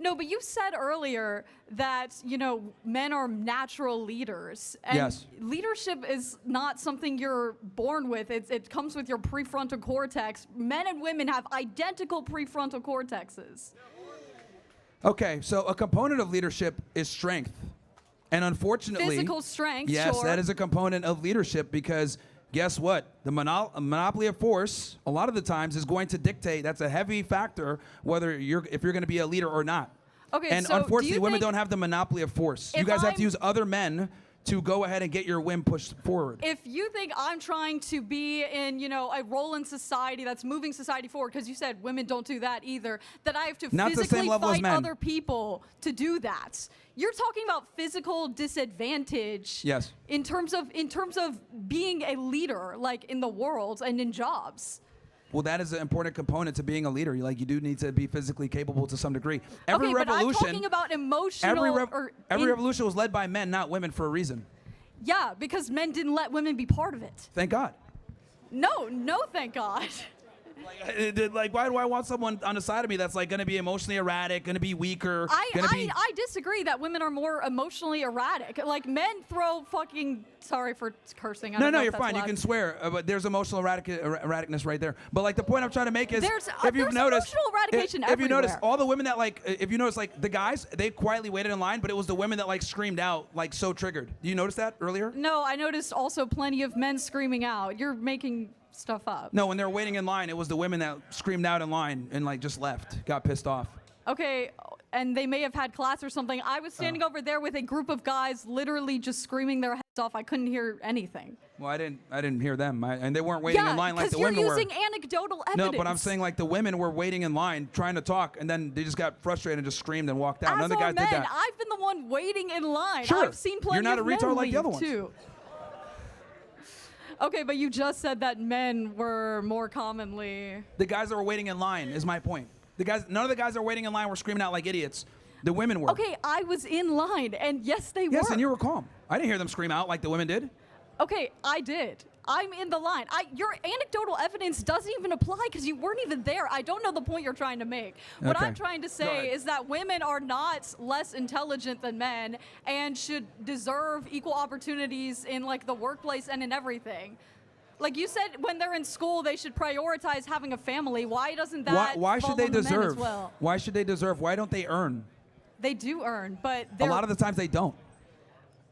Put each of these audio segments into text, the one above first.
No, but you said earlier that, men are natural leaders. And Yes. leadership is not something you're born with. It comes with your prefrontal cortex. Men and women have identical prefrontal cortexes. Okay, so a component of leadership is strength. And unfortunately, Physical strength, yes, sure. that is a component of leadership because guess what? The monopoly of force, a lot of the times, is going to dictate. That's a heavy factor whether if you're going to be a leader or not. Okay, And so unfortunately, women don't have the monopoly of force. You guys have to use other men to go ahead and get your whim pushed forward. If you think I'm trying to be in, a role in society that's moving society forward, because you said women don't do that either, that I have to Not the physically same level as fight men. other people to do that. You're talking about physical disadvantage. Yes. In terms of being a leader, like in the world and in jobs. Well, that is an important component to being a leader. You do need to be physically capable to some degree. Every okay, revolution, but I'm talking about emotional. every revolution was led by men, not women, for a reason. Yeah, because men didn't let women be part of it. Thank God. No, thank God. Why do I want someone on the side of me that's going to be emotionally erratic, going to be weaker? I disagree that women are more emotionally erratic. Like men throw fucking. Sorry for cursing. I don't know No, if you're that's fine. You allowed. can swear, but there's emotional erraticness right there. But the point I'm trying to make is, There's if you've noticed, emotional eradication if you notice, everywhere. all the women that if you notice, the guys, they quietly waited in line, but it was the women that screamed out, so triggered. Do you notice that earlier? No, I noticed also plenty of men screaming out. You're making stuff up. No, when they were waiting in line, it was the women that screamed out in line and just left, got pissed off. Okay, and they may have had class or something. I was standing over there with a group of guys literally just screaming their heads off. I couldn't hear anything. Well, I didn't hear them, and they weren't waiting in line like the women were. Yeah, because you're using anecdotal evidence. No, but I'm saying the women were waiting in line trying to talk, and then they just got frustrated and just screamed and walked out. None of the guys did that. I've been the one waiting in line. Sure. I've seen plenty You're not of a retard men like the other leave, ones. too. Okay, but you just said that men were more commonly. The guys that were waiting in line is my point. None of the guys that were waiting in line were screaming out like idiots. The women were. Okay, I was in line, and yes, they were. Yes, and you were calm. I didn't hear them scream out like the women did. Okay, I did. I'm in the line. Your anecdotal evidence doesn't even apply because you weren't even there. I don't know the point you're trying to make. What Okay. I'm trying to Go say ahead. is that women are not less intelligent than men and should deserve equal opportunities in the workplace and in everything. Like you said, when they're in school, they should prioritize having a family. Why doesn't that Why fall should they on the men as deserve? well? Why should they deserve? Why don't they earn? They do earn, but A lot of the times they don't.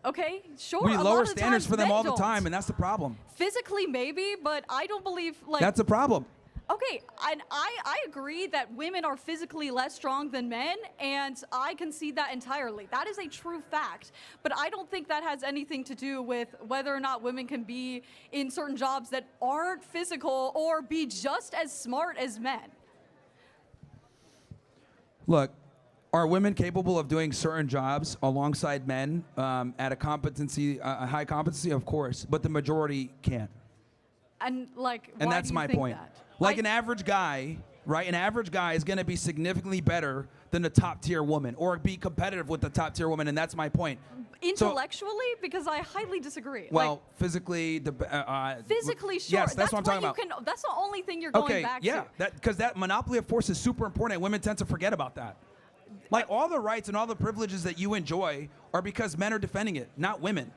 okay, sure. We a lot lower of the standards times for them men all the don't. time, and that's the problem. Physically, maybe, but I don't believe That's a problem. Okay, and I agree that women are physically less strong than men, and I concede that entirely. That is a true fact. But I don't think that has anything to do with whether or not women can be in certain jobs that aren't physical or be just as smart as men. Look, are women capable of doing certain jobs alongside men at a high competency? Of course, but the majority can't. And why that's do you my think point. that? An average guy, right? An average guy is going to be significantly better than the top tier woman, or be competitive with the top tier woman, and that's my point. Intellectually, because I highly disagree. Well, physically, physically, sure. Yes, that's what I'm talking about. That's the only thing you're going back to. because that monopoly of force is super important, and women tend to forget about that. All the rights and all the privileges that you enjoy are because men are defending it, not women.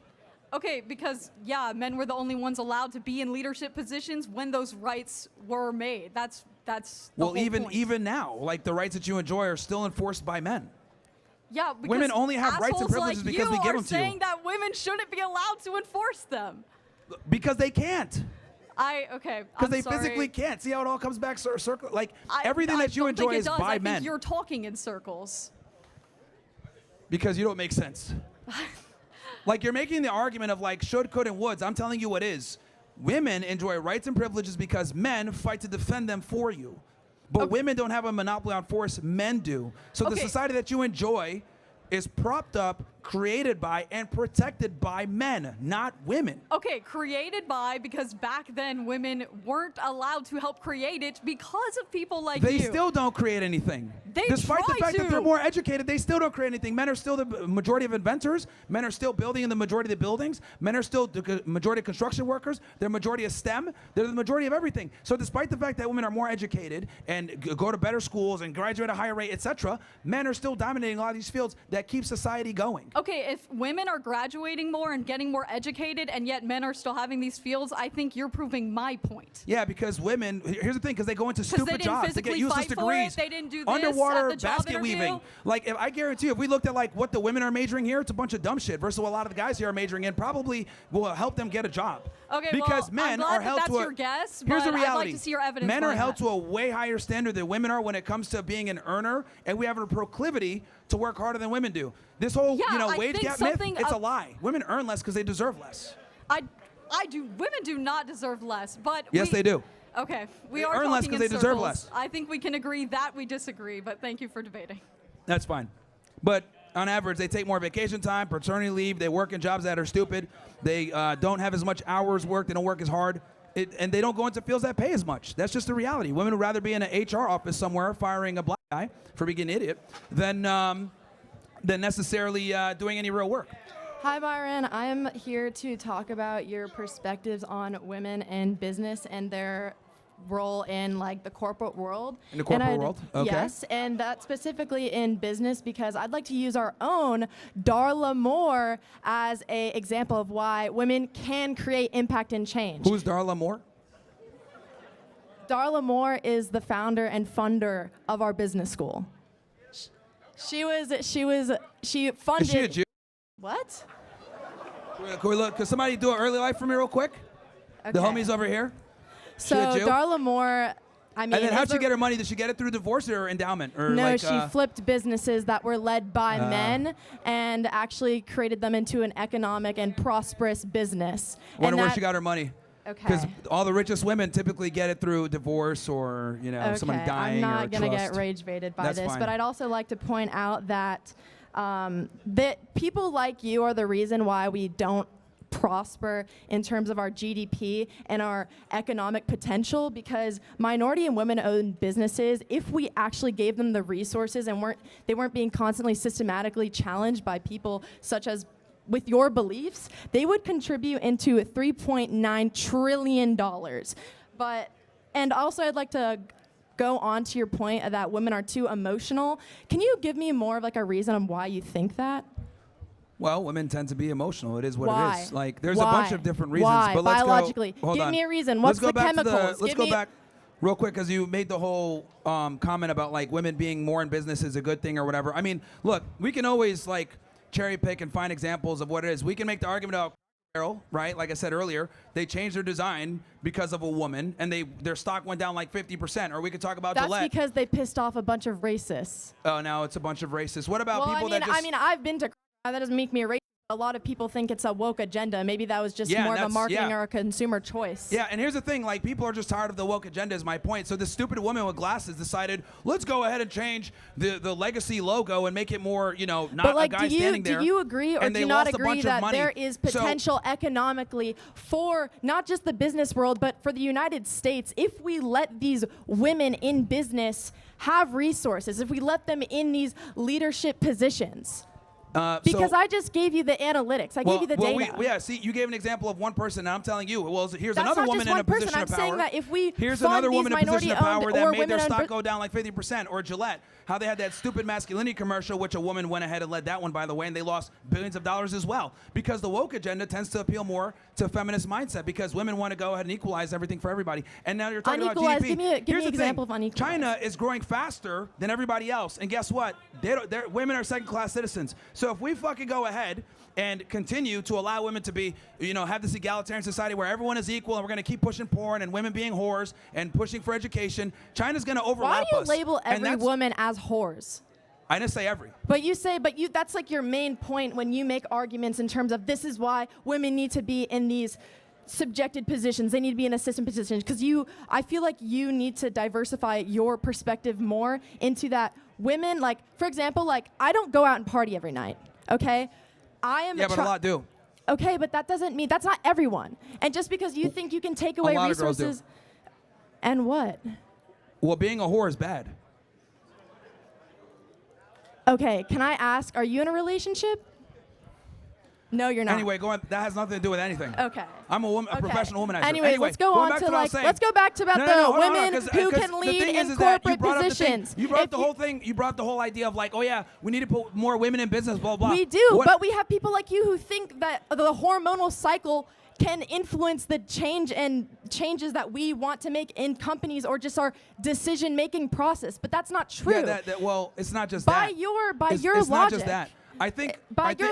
Okay, because men were the only ones allowed to be in leadership positions when those rights were made. That's the whole point. even now, the rights that you enjoy are still enforced by men. Yeah, because women only have rights and assholes privileges like because we give them to you. are saying that women shouldn't be allowed to enforce them. Because they can't. Because they physically can't. See how it all comes back circle? Everything that you enjoy is by men. I think you're talking in circles. Because you don't make sense. You're making the argument of should, could, and woulds. I'm telling you what is. Women enjoy rights and privileges because men fight to defend them for you. But women don't have a monopoly on force. Men do. So the society that you enjoy is propped up, created by and protected by men, not women. Okay, created by, because back then women weren't allowed to help create it because of people like They you. still don't create anything. They Despite the try fact that to. they're more educated, they still don't create anything. Men are still the majority of inventors. Men are still building in the majority of the buildings. Men are still the majority of construction workers. They're majority of STEM. They're the majority of everything. So despite the fact that women are more educated and go to better schools and graduate at a higher rate, etc., men are still dominating a lot of these fields that keep society going. Okay, if women are graduating more and getting more educated and yet men are still having these fields, I think you're proving my point. Yeah, because women, here's the thing, because they go into they stupid didn't jobs. They get physically useless fight for degrees. it, they didn't do this Underwater at the job basket interview. weaving. Like, I guarantee you, if we looked at like what the women are majoring here, it's a bunch of dumb shit versus what a lot of the guys here are majoring in probably will help them get a job. Okay, because well, men I'm glad are held that's to a, your guess, here's the but I'd reality. like to see your evidence Men are behind held that. to a way higher standard than women are when it comes to being an earner, and we have a proclivity to work harder than women do. This whole Yeah, I wage think gap myth, something it's a lie. Women earn less because they deserve less. I do. Women do not deserve less, but Yes, they do. Okay, we They are earn less talking 'cause in they deserve circles. less. I think we can agree that we disagree, but thank you for debating. That's fine. But on average, they take more vacation time, paternity leave, they work in jobs that are stupid, they don't have as much hours worked, they don't work as hard, and they don't go into fields that pay as much. That's just the reality. Women would rather be in an HR office somewhere firing a black guy for being an idiot than necessarily doing any real work. Hi, Byron. I'm here to talk about your perspectives on women in business and their role in like the corporate world. In the corporate world? Okay. Yes, and that specifically in business because I'd like to use our own Darla Moore as an example of why women can create impact and change. Who's Darla Moore? Darla Moore is the founder and funder of our business school. She funded. Is she a Jew? What? Can we look? Can somebody do an early life for me real quick? The Okay. homies over here. So a Jew? Darla Moore, I mean, And then how'd is she a- get her money? Did she get it through divorce or endowment? Or No, like, she flipped businesses that were led by men and actually created them into an economic and prosperous business. wonder and where that- she got her money. Okay. Because all the richest women typically get it through divorce or somebody dying I'm or not gonna trust. get rage baited by That's this, fine. but I'd also like to point out that that people like you are the reason why we don't prosper in terms of our GDP and our economic potential, because minority and women-owned businesses, if we actually gave them the resources and they weren't being constantly systematically challenged by people such as with your beliefs, they would contribute into $3.9 trillion. And also I'd like to go on to your point that women are too emotional. Can you give me more of like a reason on why you think that? Well, women tend to be emotional. It is what Why? it is. Like, there's Why? a bunch of different reasons. Why? But let's Biologically. go. Hold Give on. me a reason. Let's What's go the back chemicals? let's Give go me- back real quick because you made the whole comment about like women being more in business is a good thing or whatever. I mean, look, we can always like cherry pick and find examples of what it is. We can make the argument about Apparel, right? Like I said earlier, they changed their design because of a woman, and their stock went down like 50%. Or we could talk about That's Gillette. because they pissed off a bunch of racists. Oh, now it's a bunch of racists. What about Well, people that just? I mean, I've been to. That doesn't make me a racist. A lot of people think it's a woke agenda. Maybe that was just Yeah, more of a that's- marketing yeah. or a consumer choice. Yeah, and here's the thing, like, people are just tired of the woke agenda is my point. So this stupid woman with glasses decided, let's go ahead and change the legacy logo and make it more, not But like, a guy standing there. do you agree or and do they you not lost a agree bunch of that money. there is So- potential economically for not just the business world, but for the United States if we let these women in business have resources, if we let them in these leadership positions? Because I just gave you the analytics. I gave you the data. See, you gave an example of one person, and I'm telling you, well, here's That's another not woman just in a one person. position I'm of power. saying that if we Here's fund another these woman in a position of power minority-owned that or made their women-owned stock go down like 50%. Or Gillette, how they had that stupid masculinity commercial, which a woman went ahead and led that one, by the way, and they lost billions of dollars as well. Because the woke agenda tends to appeal more to feminist mindset, because women want to go ahead and equalize everything for everybody. And now you're talking about Unequalized. GDP. Give me Here's an the example thing. of unequalized. China is growing faster than everybody else, and guess what? Women are second-class citizens. So if we fucking go ahead and continue to allow women to be, have this egalitarian society where everyone is equal, and we're going to keep pushing porn and women being whores and pushing for education, China's going to overlap us. Why do you label And every that's- woman as whores? I didn't say every. That's like your main point when you make arguments in terms of this is why women need to be in these subjected positions. They need to be in assistant positions because I feel like you need to diversify your perspective more into that women, like, for example, like I don't go out and party every night, okay? I am. Yeah, but a lot do. Okay, but that doesn't mean that's not everyone. And just because you think you can take away lot of girls resources, do. and what? Well, being a whore is bad. Okay, can I ask, are you in a relationship? No, you're not. Anyway, that has nothing to do with anything. Okay. I'm a woman, a professional womanizer. Anyways, let's go going on back to what I was like, saying. let's go back to about hold on, women 'cause who the can lead thing in is that you corporate brought up the positions. thing, you brought If the whole thing. You brought the whole idea of like, oh yeah, we need to put more women in business. Blah blah. We do, What- but we have people like you who think that the hormonal cycle can influence the changes that we want to make in companies or just our decision-making process. But that's not true. Yeah, well, it's not just by that. your it's logic. not just that. I think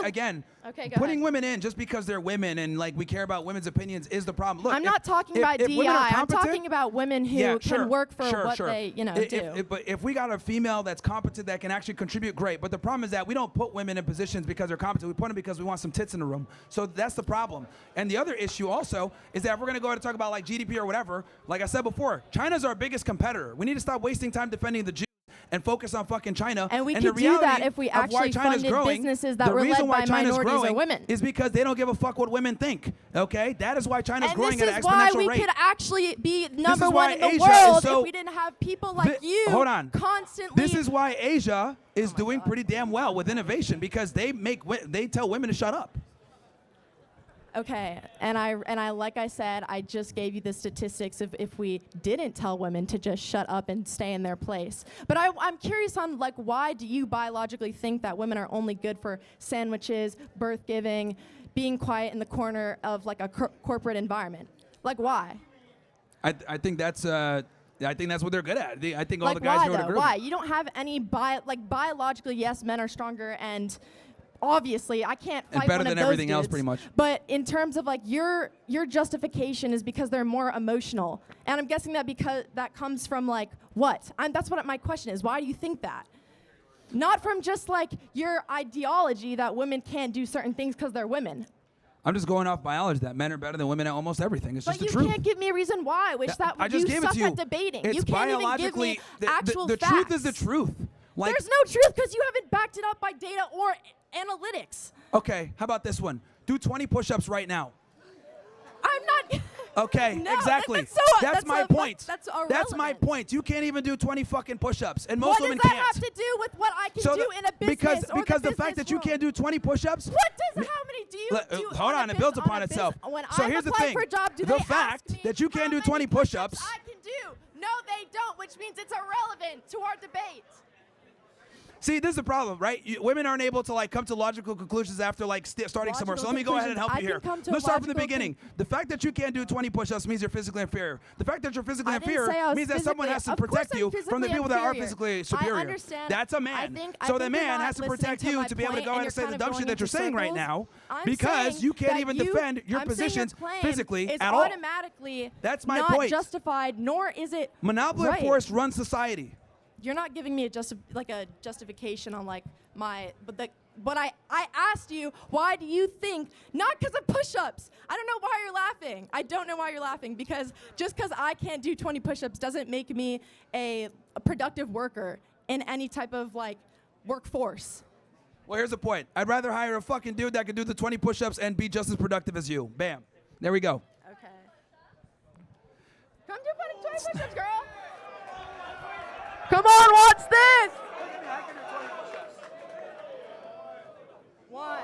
again, Okay, go putting ahead. women in just because they're women and like we care about women's opinions is the problem. Look, I'm not talking about if DEI. women are I'm competent- talking about women who Yeah, can work for sure. they, do. But if we got a female that's competent that can actually contribute, great. But the problem is that we don't put women in positions because they're competent. We put them because we want some tits in the room. So that's the problem. And the other issue also is that if we're going to go ahead and talk about like GDP or whatever, like I said before, China's our biggest competitor. We need to stop wasting time defending the Jews and focus on fucking China. And we the could do that reality if we of why actually China's funded growing, businesses that the were reason led why by China's minorities or growing women. is because they don't give a fuck what women think. Okay, that is why China's And growing this at an is why exponential we rate. could actually be number is one why in the Asia is world so- if we didn't have people like you Hold on. constantly. This is why Asia is Oh doing pretty damn well with innovation because they tell women to shut up. Okay, and I like I said, I just gave you the statistics of if we didn't tell women to just shut up and stay in their place. But I'm curious on like why do you biologically think that women are only good for sandwiches, birth giving, being quiet in the corner of like a corporate environment? Like why? I think that's what they're good at. I think all Like the guys why here would though? agree. Why? You don't have any biologically, yes, men are stronger and obviously I can't fight better one of than those everything else dudes. pretty much. But in terms of like your justification is because they're more emotional. And I'm guessing that because that comes from like what? That's what my question is. Why do you think that? Not from just like your ideology that women can't do certain things because they're women. I'm just going off biology that men are better than women at almost everything. It's But just the you truth. can't give me a reason why, which that I just you gave it suck to you. at debating. It's You can't even give me biologically actual the facts. truth is the truth. Like, There's no truth because you haven't backed it up by data or analytics. okay, how about this one? Do 20 push-ups right now. I'm not. Okay, No, exactly. that's my point. That's That's my irrelevant. point. You can't even do 20 fucking push-ups, and most What women does that can't. have to do with what I can So do in a business because or the fact that you business can't do 20 push-ups. world? How many do you do? Hold on, it builds upon itself. When So I'm here's the applying thing. for a job, do The they fact ask me that you can't how do many 20 push-ups- I can do. No, they don't, which means it's irrelevant to our debate. See, this is the problem, right? Women aren't able to like come to logical conclusions after like starting somewhere. So let me go ahead and help you here. Let's start from the beginning. The fact that you can't do 20 push-ups means you're physically inferior. The fact that you're physically I didn't inferior say I was means that someone has to physically- of protect course you I'm from the people that are physically physically inferior. superior. I understand. That's a man. I so think the you're man not has to listening protect to you my to be able to point, go ahead and and say you're the kind dumb of shit going that you're into saying right circles. now I'm because saying you can't that even you- defend your I'm saying positions claim physically is at all. automatically That's my not point. justified, nor is it Monopoly right. of force runs society. You're not giving me a justification on like but I asked you, why do you think, not because of push-ups. I don't know why you're laughing. I don't know why you're laughing because just because I can't do 20 push-ups doesn't make me a productive worker in any type of like workforce. Well, here's the point. I'd rather hire a fucking dude that can do the 20 push-ups and be just as productive as you. Bam. There we go. Okay. Come do 20 push-ups, girl. Come on, what's this? 1,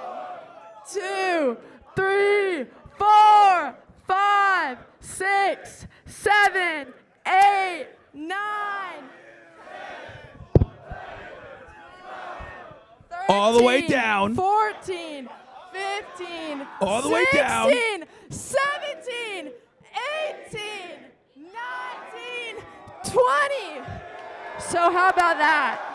2, 3, 4, 5, 6, 7, 8, 9. All the way 13, down. 14, 15, All the way down. 16, 17, 18, 19, 20. So how about that?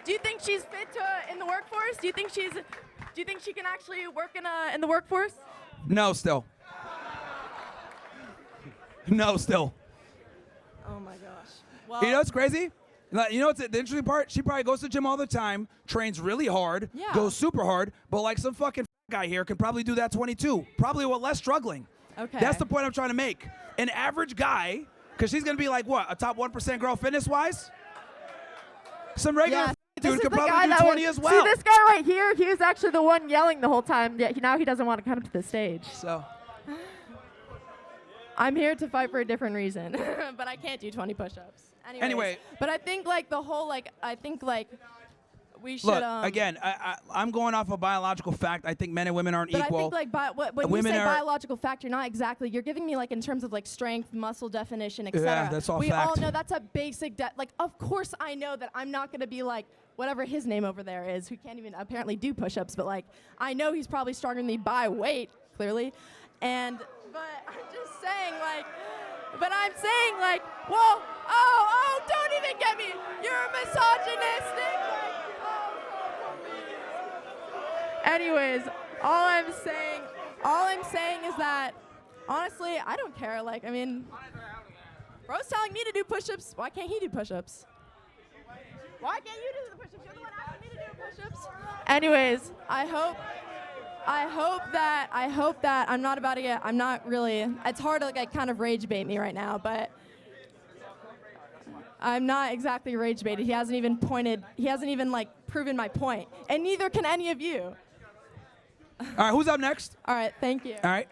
Do you think she's fit in the workforce? Do you think she can actually work in the workforce? No, still. No, still. Oh my gosh. Well, You know what's crazy? You know what's the interesting part? She probably goes to the gym all the time, trains really hard, Yeah. goes super hard, but like some fucking guy here can probably do that 22, probably with less struggling. Okay. That's the point I'm trying to make. An average guy, because she's going to be like, what, a top 1% girl fitness-wise? Some regular Yeah, dude This could is the probably guy do that 20 was- as well. See this guy right here? He was actually the one yelling the whole time. Yet now he doesn't want to come to the stage. So, I'm here to fight for a different reason, but I can't do 20 push-ups. Anyway. But I think like the whole we should. look, again, I'm going off a biological fact. I think men and women aren't But equal. I think like when you Women say are- biological fact, you're not exactly. You're giving me like in terms of like strength, muscle definition, etc. Yeah, that's all we fact. all know that's a basic. Like, of course, I know that I'm not gonna be like whatever his name over there is, who can't even apparently do push-ups. But like, I know he's probably stronger than me by weight, clearly. But I'm just saying like. But I'm saying like, whoa, oh, don't even get me. You're misogynistic. Like, Anyways, all I'm saying is that honestly, I don't care. Like, I mean, bro's telling me to do push-ups. Why can't he do push-ups? Why can't you do the push-ups? You're the one asking me to do push-ups. Anyways, I hope that I'm not about to get. I'm not really. It's hard to like kind of rage bait me right now, but I'm not exactly rage baited. He hasn't even like proven my point, and neither can any of you. All right, who's up next? All right, thank you. All right.